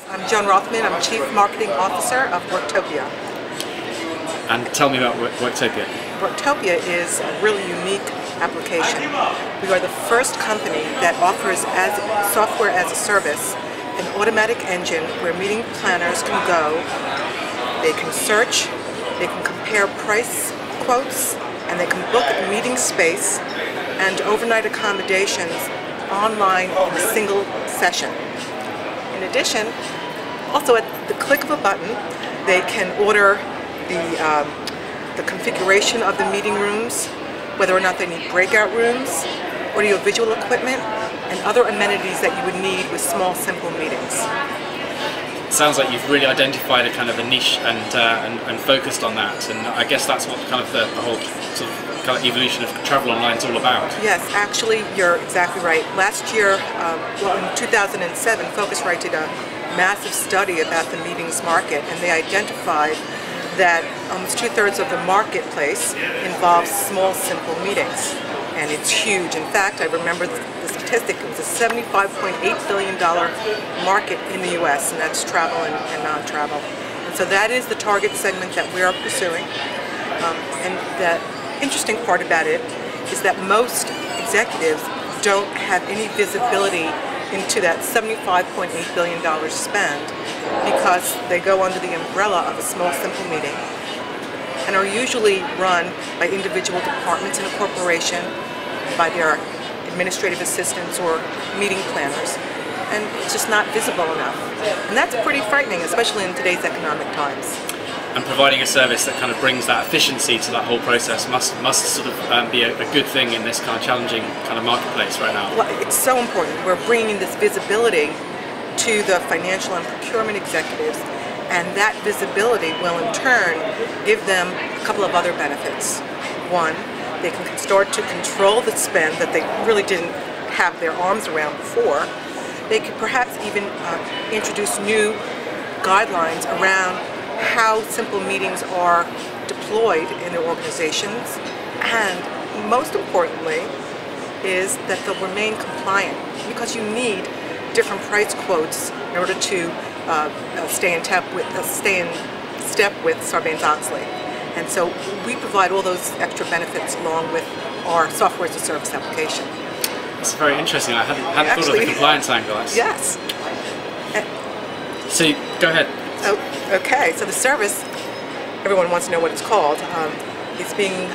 I'm Joan Rothman. I'm Chief Marketing Officer of Worktopia. And tell me about Worktopia. Worktopia is a really unique application. We are the first company that offers software as a service, an automatic engine where meeting planners can go, they can search, they can compare price quotes, and they can book a meeting space and overnight accommodations online in a single session. In addition, also at the click of a button, they can order the configuration of the meeting rooms, whether or not they need breakout rooms, audio-visual equipment, and other amenities that you would need with small, simple meetings. It sounds like you've really identified a kind of a niche and focused on that, and I guess that's what kind of the whole sort of evolution of travel online is all about. Yes, actually, you're exactly right. Last year, well, in 2007, PhocusWright did a massive study about the meetings market, and they identified that almost 2/3 of the marketplace involves small, simple meetings, and it's huge. In fact, I remember the statistic. It was a $75.8 billion market in the U.S., and that's travel and non-travel. And so that is the target segment that we are pursuing. And the interesting part about it is that most executives don't have any visibility into that $75.8 billion spend because they go under the umbrella of a small, simple meeting and are usually run by individual departments in a corporation, by their administrative assistants or meeting planners, and it's just not visible enough. And that's pretty frightening, especially in today's economic times. And providing a service that kind of brings that efficiency to that whole process must sort of be a good thing in this kind of challenging kind of marketplace right now. Well, it's so important. We're bringing this visibility to the financial and procurement executives, and that visibility will in turn give them a couple of other benefits. One, they can start to control the spend that they really didn't have their arms around before. They could perhaps even introduce new guidelines around how simple meetings are deployed in their organizations, and most importantly is that they'll remain compliant, because you need different price quotes in order to stay in step with Sarbanes-Oxley. And so we provide all those extra benefits along with our software as a service application. It's very interesting. I hadn't thought of the compliance angle. Yes. So go ahead. Oh, okay, so the service, everyone wants to know what it's called. It's being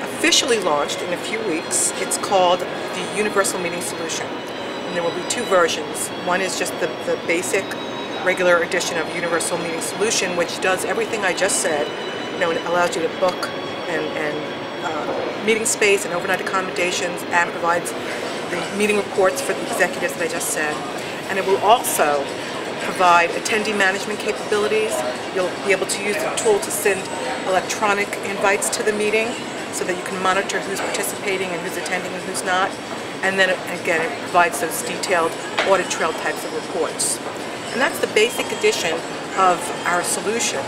officially launched in a few weeks. It's called the Universal Meeting Solution. And there will be two versions. One is just the basic, regular edition of Universal Meeting Solution, which does everything I just said. You know, it allows you to book and meeting space and overnight accommodations, and provides the meeting reports for the executives that I just said. And it will also provide attendee management capabilities. You'll be able to use the tool to send electronic invites to the meeting so that you can monitor who's participating and who's attending and who's not. And then again, it provides those detailed audit trail types of reports. And that's the basic edition of our solution.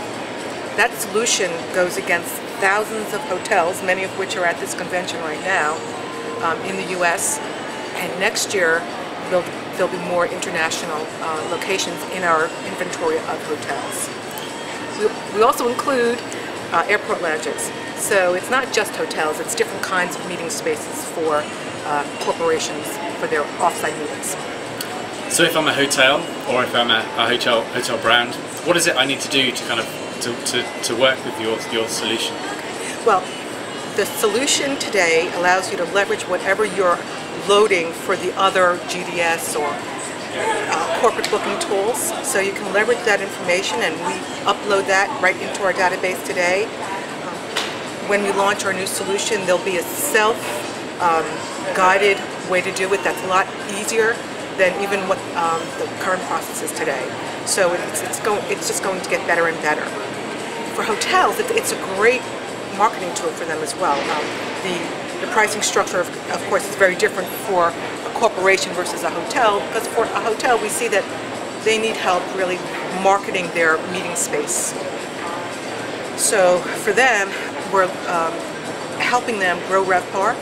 That solution goes against thousands of hotels, many of which are at this convention right now in the US. And next year, there'll be more international locations in our inventory of hotels. We also include airport lounges. So it's not just hotels, it's different kinds of meeting spaces for corporations for their off-site meetings. So if I'm a hotel, or if I'm a hotel brand, what is it I need to do to kind of to work with your solution? Well, the solution today allows you to leverage whatever you're loading for the other GDS or corporate booking tools. So you can leverage that information, and we upload that right into our database today. When we launch our new solution, there'll be a self-guided way to do it that's a lot easier than even what the current process is today. So it's just going to get better and better. For hotels, it's a great marketing tool for them as well. The pricing structure, of course, is very different for a corporation versus a hotel, because for a hotel we see that they need help really marketing their meeting space. So for them, we're helping them grow RevPAR,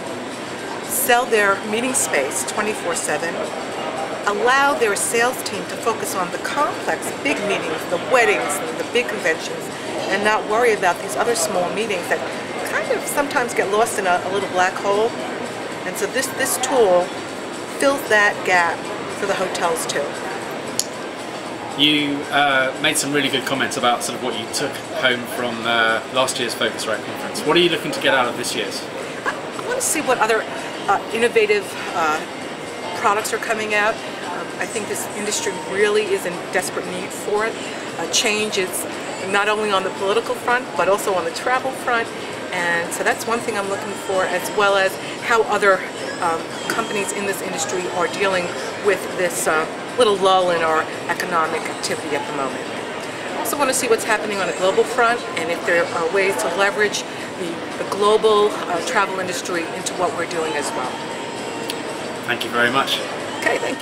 sell their meeting space 24/7, allow their sales team to focus on the complex, big meetings, the weddings, and the big conventions, and not worry about these other small meetings that kind of sometimes get lost in a little black hole. And so this tool fills that gap for the hotels too. You made some really good comments about sort of what you took home from last year's PhocusWright conference. What are you looking to get out of this year's? I want to see what other innovative products are coming out. I think this industry really is in desperate need for it. Change is not only on the political front, but also on the travel front. And so that's one thing I'm looking for, as well as how other companies in this industry are dealing with this little lull in our economic activity at the moment. I also want to see what's happening on a global front, and if there are ways to leverage the global travel industry into what we're doing as well. Thank you very much. Okay, thank you.